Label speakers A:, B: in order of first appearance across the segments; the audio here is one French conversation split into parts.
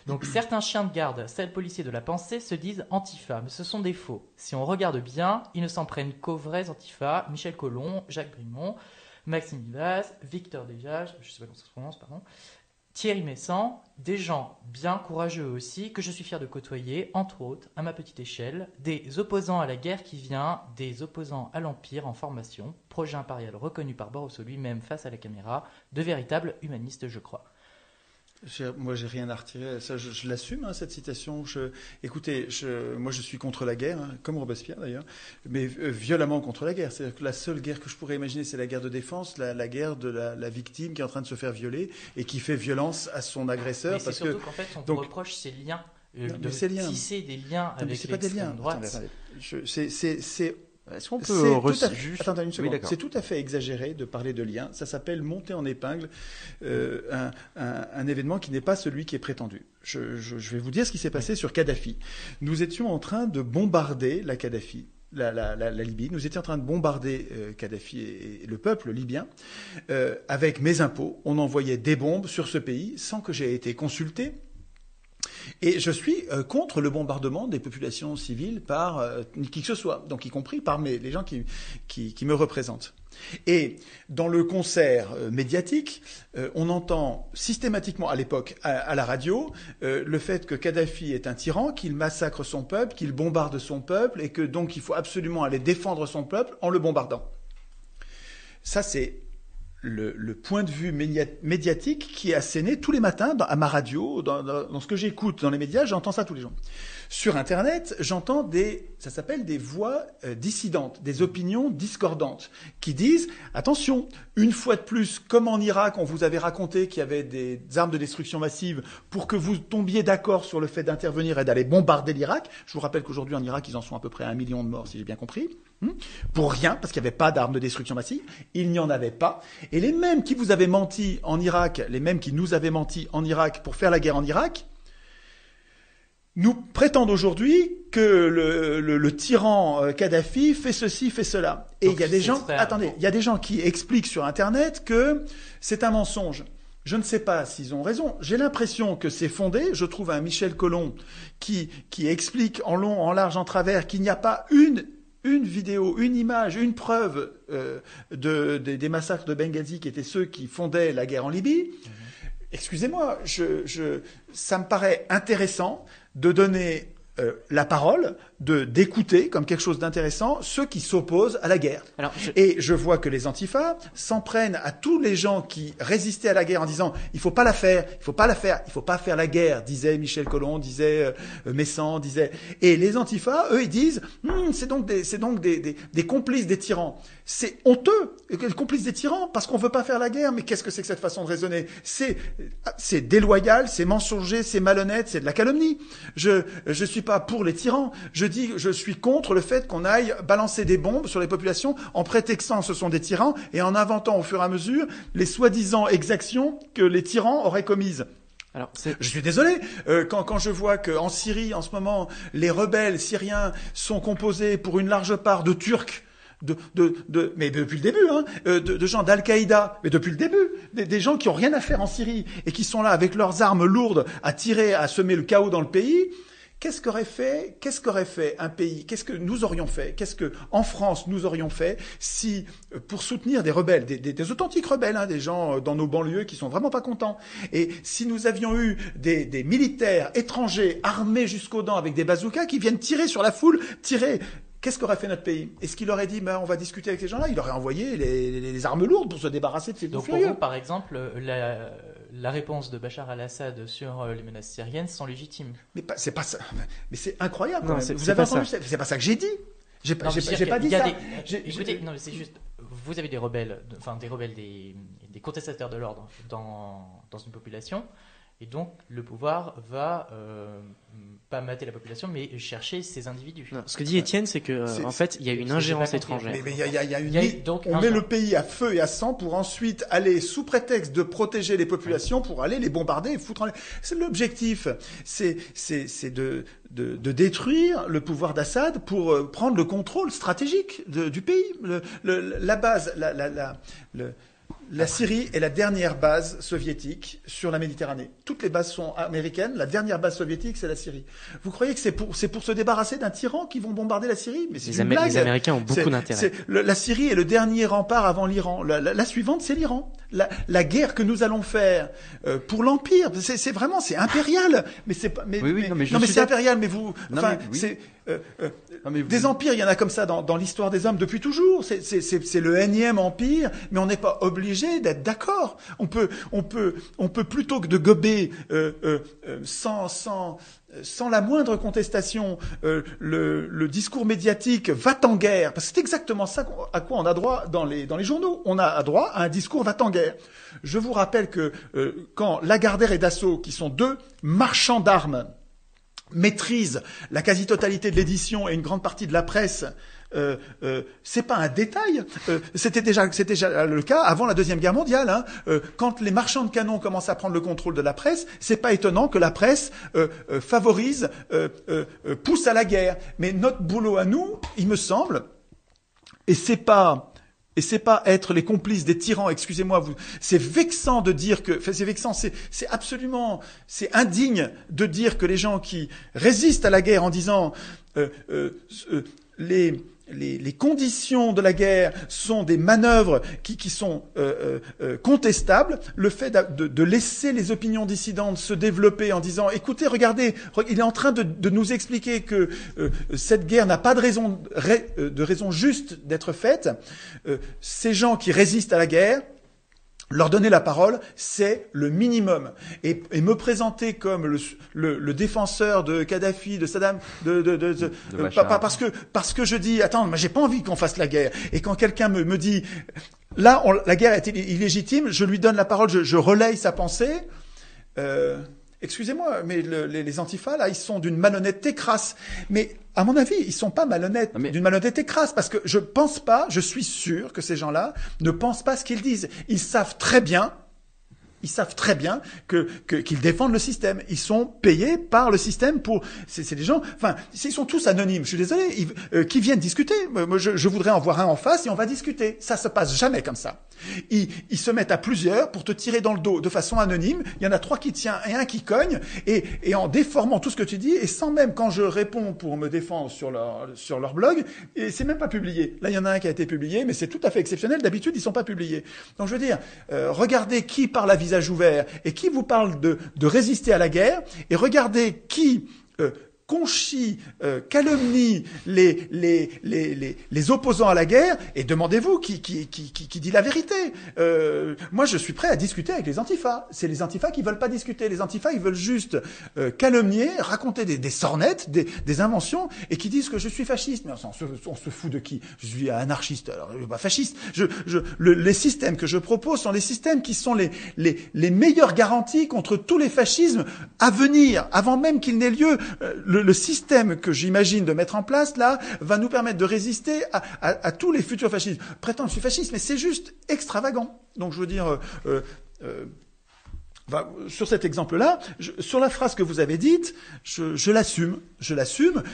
A: Donc certains chiens de garde, celles policiers de la pensée, se disent antifa, mais ce sont des faux. Si on regarde bien, ils ne s'en prennent qu'aux vrais antifa, Michel Collomb, Jacques Brimont, Maxime Vivaz, Victor Desviages, je ne sais pas comment ça se prononce, pardon, Thierry Messant, des gens bien courageux aussi, que je suis fier de côtoyer, entre autres, à ma petite échelle, des opposants à la guerre qui vient, des opposants à l'Empire en formation, projet impérial reconnu par Borusso lui-même face à la caméra, de véritables humanistes, je crois.
B: Moi, j'ai rien à retirer. Ça, je l'assume, cette citation. Écoutez, moi, je suis contre la guerre, comme Robespierre d'ailleurs, mais violemment contre la guerre. C'est-à-dire que la seule guerre que je pourrais imaginer, c'est la guerre de défense, la guerre de la victime qui est en train de se faire violer et qui fait violence à son agresseur.
A: Mais c'est surtout qu'en fait, on te reproche ces liens, de tisser des liens avec l'extrême droite.
C: Est-ce qu'on peut
B: Attendez une seconde. C'est tout à fait exagéré de parler de lien. Ça s'appelle monter en épingle un événement qui n'est pas celui qui est prétendu. Je vais vous dire ce qui s'est passé sur Kadhafi. Nous étions en train de bombarder la Libye. Nous étions en train de bombarder Kadhafi et le peuple libyen. Avec mes impôts, on envoyait des bombes sur ce pays sans que j'aie été consulté. Et je suis contre le bombardement des populations civiles par qui que ce soit, donc y compris par les gens qui me représentent. Et dans le concert médiatique, on entend systématiquement à l'époque à la radio le fait que Kadhafi est un tyran, qu'il massacre son peuple, qu'il bombarde son peuple et que donc il faut absolument aller défendre son peuple en le bombardant. Ça, c'est le point de vue médiatique qui est asséné tous les matins à ma radio, dans ce que j'écoute dans les médias, j'entends ça tous les jours. Sur Internet, j'entends ça s'appelle des voix dissidentes, des opinions discordantes, qui disent, attention, une fois de plus, comme en Irak, on vous avait raconté qu'il y avait des armes de destruction massive pour que vous tombiez d'accord sur le fait d'intervenir et d'aller bombarder l'Irak. Je vous rappelle qu'aujourd'hui en Irak, ils en sont à peu près à 1 million de morts, si j'ai bien compris. Pour rien, parce qu'il n'y avait pas d'armes de destruction massive. Il n'y en avait pas. Et les mêmes qui vous avaient menti en Irak, les mêmes qui nous avaient menti en Irak pour faire la guerre en Irak, nous prétendent aujourd'hui que le tyran Kadhafi fait ceci, fait cela. Et il y a des gens, il y a des gens qui expliquent sur Internet que c'est un mensonge. Je ne sais pas s'ils ont raison. J'ai l'impression que c'est fondé. Je trouve un Michel Collomb qui explique en long, en large, en travers qu'il n'y a pas une vidéo, une image, une preuve des massacres de Benghazi qui étaient ceux qui fondaient la guerre en Libye. Excusez-moi, ça me paraît intéressant de donner la parole, d'écouter comme quelque chose d'intéressant ceux qui s'opposent à la guerre. Et je vois que les antifas s'en prennent à tous les gens qui résistaient à la guerre en disant il faut pas la faire, il faut pas la faire, il faut pas faire la guerre, disait Michel Collomb, disait Messant, disait. Et les antifas, eux, ils disent c'est donc des complices des tyrans. C'est honteux, complices des tyrans, parce qu'on veut pas faire la guerre. Mais qu'est-ce que c'est que cette façon de raisonner? C'est déloyal, c'est mensonger, c'est malhonnête, c'est de la calomnie. Je suis pas pour les tyrans. Je suis contre le fait qu'on aille balancer des bombes sur les populations en prétextant que ce sont des tyrans et en inventant au fur et à mesure les soi-disant exactions que les tyrans auraient commises. Je suis désolé, quand je vois qu'en Syrie, en ce moment, les rebelles syriens sont composés pour une large part de Turcs, mais depuis le début, de gens d'Al-Qaïda, mais depuis le début, des gens qui ont rien à faire en Syrie et qui sont là avec leurs armes lourdes à tirer, à semer le chaos dans le pays. Qu'est-ce qu'aurait fait un pays? Qu'est-ce que nous aurions fait? Qu'est-ce que, en France, nous aurions fait si, pour soutenir des rebelles, des authentiques rebelles, des gens dans nos banlieues qui sont vraiment pas contents, et si nous avions eu des militaires étrangers armés jusqu'aux dents avec des bazookas qui viennent tirer sur la foule, qu'est-ce qu'aurait fait notre pays? Est-ce qu'il aurait dit, on va discuter avec ces gens-là? Il aurait envoyé les armes lourdes pour se débarrasser de ces fous furieux.
A: Donc pour vous, par exemple, la réponse de Bachar al-Assad sur les menaces syriennes sont légitimes.
B: Mais c'est pas ça. Mais c'est incroyable.
C: Non,
B: vous avez entendu ça? C'est pas ça que j'ai dit. J'ai pas dit ça.
A: Écoutez, non, c'est juste. Vous avez des rebelles, des contestataires de l'ordre dans une population. Et donc, le pouvoir va pas mater la population, mais chercher ces individus.
C: Non, ce que dit Étienne, c'est que en fait, il y a une ingérence étrangère.
B: Mais on met le pays à feu et à sang pour ensuite aller, sous prétexte de protéger les populations, pour aller les bombarder et foutre en l'air. C'est l'objectif. C'est de détruire le pouvoir d'Assad pour prendre le contrôle stratégique du pays. La base, La Syrie est la dernière base soviétique sur la Méditerranée. Toutes les bases sont américaines. La dernière base soviétique, c'est la Syrie. Vous croyez que c'est pour se débarrasser d'un tyran qu'ils vont bombarder la Syrie? Mais c'est une blague.
C: Les Américains ont beaucoup d'intérêt.
B: La Syrie est le dernier rempart avant l'Iran. La suivante, c'est l'Iran. La guerre que nous allons faire pour l'Empire, c'est vraiment, c'est impérial. Mais c'est pas. C'est impérial. Mais vous. C'est. Des empires, il y en a comme ça dans l'histoire des hommes depuis toujours. C'est le énième empire, mais on n'est pas obligé d'être d'accord. On peut plutôt que de gober sans la moindre contestation le discours médiatique va-t-en guerre, parce que c'est exactement ça à quoi on a droit dans les journaux. On a droit à un discours va-t-en guerre. Je vous rappelle que quand Lagardère et Dassault, qui sont deux marchands d'armes, maîtrise la quasi-totalité de l'édition et une grande partie de la presse, c'est pas un détail. C'était déjà le cas avant la Deuxième Guerre mondiale. Quand les marchands de canons commencent à prendre le contrôle de la presse, c'est pas étonnant que la presse favorise, pousse à la guerre. Mais notre boulot à nous, il me semble, et c'est pas être les complices des tyrans, excusez-moi, c'est vexant de dire que, c'est vexant, c'est absolument, c'est indigne de dire que les gens qui résistent à la guerre en disant, les conditions de la guerre sont des manœuvres qui sont contestables. Le fait de laisser les opinions dissidentes se développer en disant écoutez, regardez, il est en train de nous expliquer que cette guerre n'a pas de raison juste d'être faite. Ces gens qui résistent à la guerre, leur donner la parole, c'est le minimum. Et me présenter comme le défenseur de Kadhafi, de Saddam, parce que je dis, attends, moi j'ai pas envie qu'on fasse la guerre. Et quand quelqu'un me dit, là, la guerre est illégitime, je lui donne la parole, je relaye sa pensée. Excusez-moi, mais les antifas, là, ils sont d'une malhonnêteté crasse. Mais à mon avis, ils sont pas malhonnêtes, d'une malhonnêteté crasse, parce que je suis sûr que ces gens-là ne pensent pas ce qu'ils disent. Ils savent très bien qu'ils défendent le système. Ils sont payés par le système c'est des gens, enfin, ils sont tous anonymes. Je suis désolé, qui viennent discuter. Moi, je voudrais en voir un en face et on va discuter. Ça se passe jamais comme ça. Ils se mettent à plusieurs pour te tirer dans le dos de façon anonyme. Il y en a 3 qui tiennent et un qui cogne, et en déformant tout ce que tu dis, et sans même quand je réponds pour me défendre sur leur blog, et c'est même pas publié. Là, il y en a un qui a été publié, mais c'est tout à fait exceptionnel. D'habitude, ils sont pas publiés. Donc, je veux dire, regardez qui parle à visage ouvert et qui vous parle de résister à la guerre, et regardez qui conchit, calomnie les opposants à la guerre, et demandez-vous qui dit la vérité. Moi, je suis prêt à discuter avec les antifas. C'est les antifas qui veulent pas discuter. Les antifas, ils veulent juste calomnier, raconter des sornettes, des inventions, et qui disent que je suis fasciste. Mais on se fout de qui? Je suis anarchiste, alors je suis pas fasciste. Les systèmes que je propose sont les systèmes qui sont les meilleures garanties contre tous les fascismes à venir, avant même qu'il n'ait lieu. Le système que j'imagine de mettre en place, là, va nous permettre de résister à tous les futurs fascismes. Prétendre que je suis fasciste, mais c'est juste extravagant. Donc, je veux dire, sur cet exemple-là, sur la phrase que vous avez dite, je l'assume,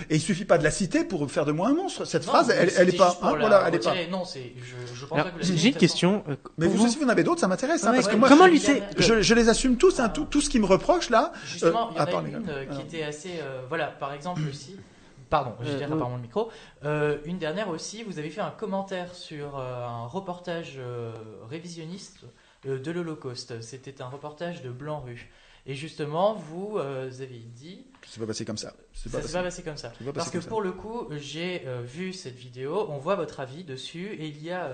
B: et il suffit pas de la citer pour faire de moi un monstre. Cette phrase, elle est pas, elle est pas.
A: Non, je pense que
C: j'ai une question.
B: Mais vous aussi, vous en avez d'autres, ça m'intéresse, parce que moi,
C: comment lutter?
B: Je les assume tous, tout ce qui me reproche là.
A: Justement, il y en a une qui était assez, par exemple aussi. Pardon, je dirais apparemment le micro. Une dernière aussi, vous avez fait un commentaire sur un reportage révisionniste de l'Holocauste. C'était un reportage de Blanc-Rue. Et justement, vous avez dit...
B: C'est pas passé comme ça.
A: Ça s'est pas passé comme ça. Parce que pour le coup, j'ai vu cette vidéo, on voit votre avis dessus, et il y a...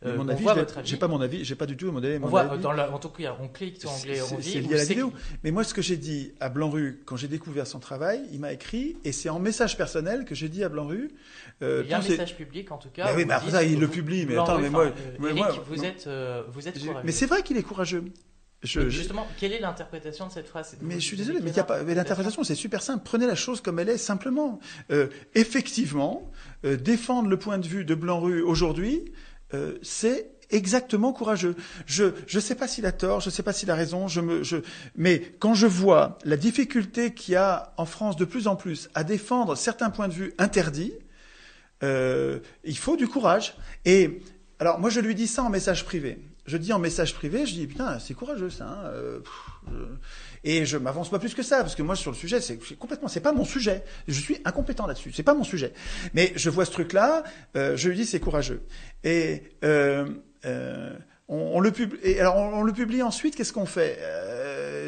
B: mon avis, j'ai pas mon avis, j'ai pas du tout mon avis.
A: On voit, en tout cas, on clique sur onglet,
B: c'est lié à la vidéo. Mais moi, ce que j'ai dit à Blanc-Rue, quand j'ai découvert son travail, il m'a écrit, et c'est en message personnel que j'ai dit à Blanc-Rue.
A: Il y a un message public, en tout cas.
B: Mais oui, mais après ça, il le publie. Mais attends, mais moi,
A: Eric, vous êtes courageux.
B: Mais c'est vrai qu'il est courageux.
A: Justement, quelle est l'interprétation de cette phrase?
B: Mais je suis désolé, mais l'interprétation, c'est super simple. Prenez la chose comme elle est, simplement. Effectivement, défendre le point de vue de Blanc-Rue aujourd'hui, c'est exactement courageux. Je sais pas s'il a tort, je sais pas s'il a raison, mais quand je vois la difficulté qu'il y a en France de plus en plus à défendre certains points de vue interdits, il faut du courage. Et alors, moi, je lui dis ça en message privé. Je dis en message privé, je dis putain, c'est courageux ça. Et je m'avance pas plus que ça, parce que moi sur le sujet, c'est pas mon sujet. Je suis incompétent là-dessus, c'est pas mon sujet. Mais je vois ce truc-là, je lui dis c'est courageux. Et on le publie. Et alors on le publie ensuite. Qu'est-ce qu'on fait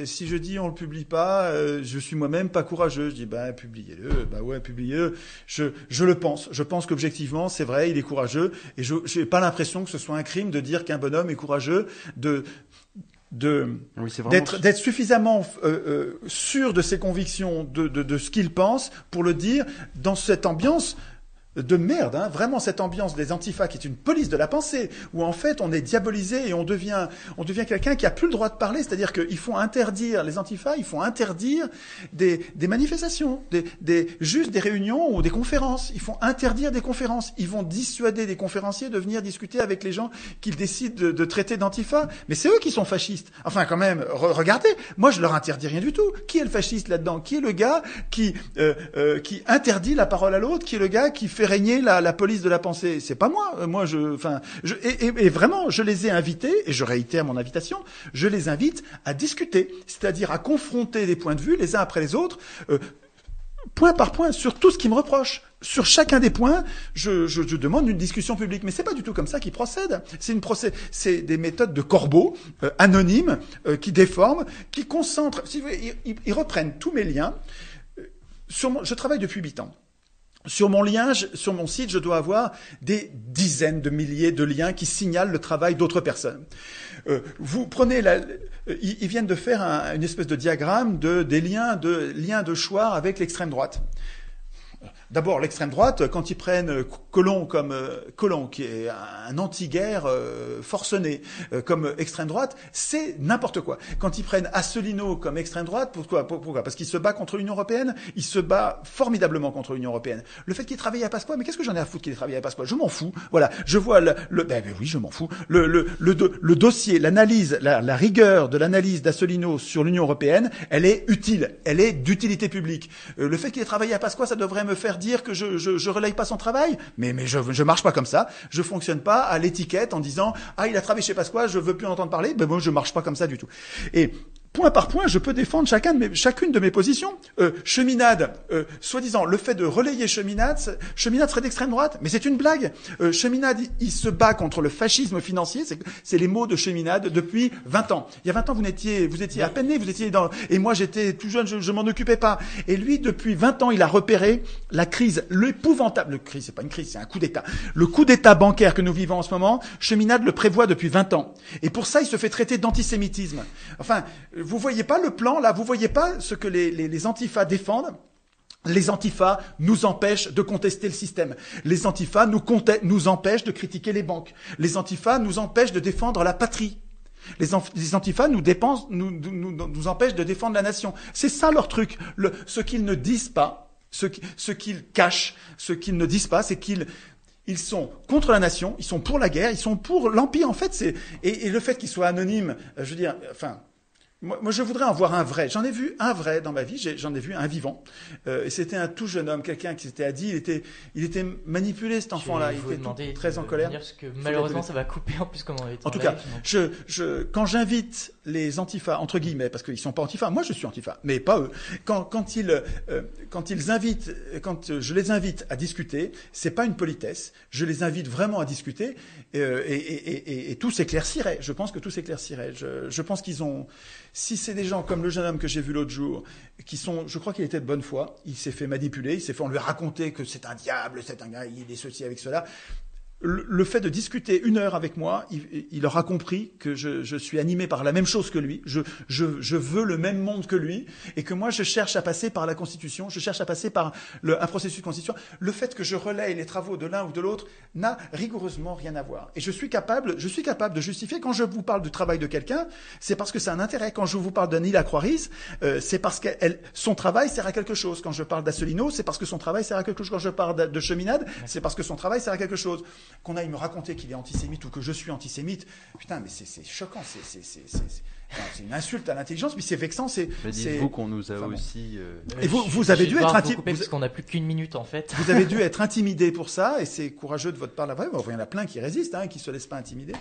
B: si je dis on le publie pas, je suis moi-même pas courageux. Je dis publiez-le. Ouais, publiez-le. Je le pense. Je pense qu'objectivement c'est vrai, il est courageux. Et je n'ai pas l'impression que ce soit un crime de dire qu'un bonhomme est courageux, d'être suffisamment sûr de ses convictions, de ce qu'il pense pour le dire dans cette ambiance de merde, vraiment cette ambiance des antifas qui est une police de la pensée, où en fait on est diabolisé et on devient quelqu'un qui a plus le droit de parler, c'est-à-dire qu'ils font interdire, les antifas, ils font interdire des manifestations, juste des réunions ou des conférences, ils font interdire des conférences, ils vont dissuader des conférenciers de venir discuter avec les gens qu'ils décident de traiter d'antifas, mais c'est eux qui sont fascistes. Enfin quand même, regardez, moi je leur interdis rien du tout. Qui est le fasciste là-dedans? Qui est le gars qui interdit la parole à l'autre? Qui est le gars qui fait régner la police de la pensée? C'est pas moi. Et vraiment, je les ai invités, et je réitère mon invitation, je les invite à discuter, c'est-à-dire à confronter des points de vue les uns après les autres, point par point, sur tout ce qu'ils me reprochent. Sur chacun des points, je demande une discussion publique. Mais c'est pas du tout comme ça qu'ils procèdent. C'est des méthodes de corbeaux, anonymes, qui déforment, qui concentrent. Si vous voulez, ils reprennent tous mes liens. Je travaille depuis 8 ans. Sur mon site, je dois avoir des dizaines de milliers de liens qui signalent le travail d'autres personnes. Vous prenez ils viennent de faire une espèce de diagramme des liens de Chouard avec l'extrême droite. D'abord, l'extrême droite, quand ils prennent Colomb qui est un anti-guerre forcené, comme extrême droite, c'est n'importe quoi. Quand ils prennent Asselineau comme extrême droite, pourquoi? Parce qu'il se bat contre l'Union européenne. Il se bat formidablement contre l'Union européenne. Le fait qu'il travaille à Pasqua, mais qu'est-ce que j'en ai à foutre qu'il ait travaillé à Pasqua? Je m'en fous. Voilà, je vois oui, je m'en fous. Le dossier, l'analyse, la rigueur de l'analyse d'Asselineau sur l'Union européenne, elle est utile, elle est d'utilité publique. Le fait qu'il ait travaillé à Pasqua, ça devrait me faire dire que je relaye pas son travail, mais je marche pas comme ça. Je fonctionne pas à l'étiquette en disant il a travaillé chez Pasqua, je veux plus en entendre parler. Ben moi je marche pas comme ça du tout. Et point par point, je peux défendre chacune de mes positions. Cheminade, soi-disant, le fait de relayer Cheminade serait d'extrême droite, mais c'est une blague. Cheminade, il se bat contre le fascisme financier, c'est les mots de Cheminade depuis 20 ans. Il y a 20 ans, vous étiez à peine né, et moi j'étais tout jeune, je m'en occupais pas. Et lui, depuis 20 ans, il a repéré la crise, l'épouvantable crise, c'est pas une crise, c'est un coup d'État. Le coup d'État bancaire que nous vivons en ce moment, Cheminade le prévoit depuis 20 ans. Et pour ça, il se fait traiter d'antisémitisme. Enfin, vous voyez pas le plan là, vous voyez pas ce que les antifas défendent. Les antifas nous empêchent de contester le système. Les antifas nous empêchent de critiquer les banques. Les antifas nous empêchent de défendre la patrie. Les antifas nous empêchent de défendre la nation. C'est ça leur truc. Ce qu'ils ne disent pas, ce qu'ils cachent, ce qu'ils ne disent pas, c'est qu'ils sont contre la nation, ils sont pour la guerre, ils sont pour l'empire. En fait, et le fait qu'ils soient anonymes, je veux dire, enfin. Moi, je voudrais en voir un vrai. J'en ai vu un vrai dans ma vie. J'en ai vu un vivant. Et c'était un tout jeune homme, quelqu'un qui s'était dit, il était manipulé, cet enfant-là. Il était très en colère.
A: Parce que malheureusement, ça va couper en plus comment on est.
B: En tout cas, quand j'invite les antifas, entre guillemets, parce qu'ils sont pas antifas, moi je suis antifa, mais pas eux. Quand je les invite à discuter, c'est pas une politesse. Je les invite vraiment à discuter, et tout s'éclaircirait. Je pense que tout s'éclaircirait. Je pense qu'ils ont. Si c'est des gens comme le jeune homme que j'ai vu l'autre jour, je crois qu'il était de bonne foi, il s'est fait manipuler, on lui a raconté que c'est un diable, c'est un gars, il est ceci avec cela. Le fait de discuter 1 heure avec moi, il aura compris que je suis animé par la même chose que lui. Je veux le même monde que lui, et que moi je cherche à passer par la Constitution, je cherche à passer par un processus constituant. Le fait que je relaye les travaux de l'un ou de l'autre n'a rigoureusement rien à voir. Et je suis capable de justifier. Quand je vous parle du travail de quelqu'un, c'est parce que c'est un intérêt. Quand je vous parle d'Annie Lacroix-Ries, c'est parce que son travail sert à quelque chose. Quand je parle d'Asselineau, c'est parce que son travail sert à quelque chose. Quand je parle de Cheminade, c'est parce que son travail sert à quelque chose. Qu'on aille me raconter qu'il est antisémite ou que je suis antisémite, putain, mais c'est choquant, c'est une insulte à l'intelligence, mais c'est vexant.
D: Dites-vous qu'on nous a aussi.
B: Et vous avez dû être
A: intimidé. Parce qu'on n'a plus qu'1 minute en fait.
B: Vous avez dû être intimidé pour ça, et c'est courageux de votre part. Il y en a plein qui résistent, qui se laissent pas intimider.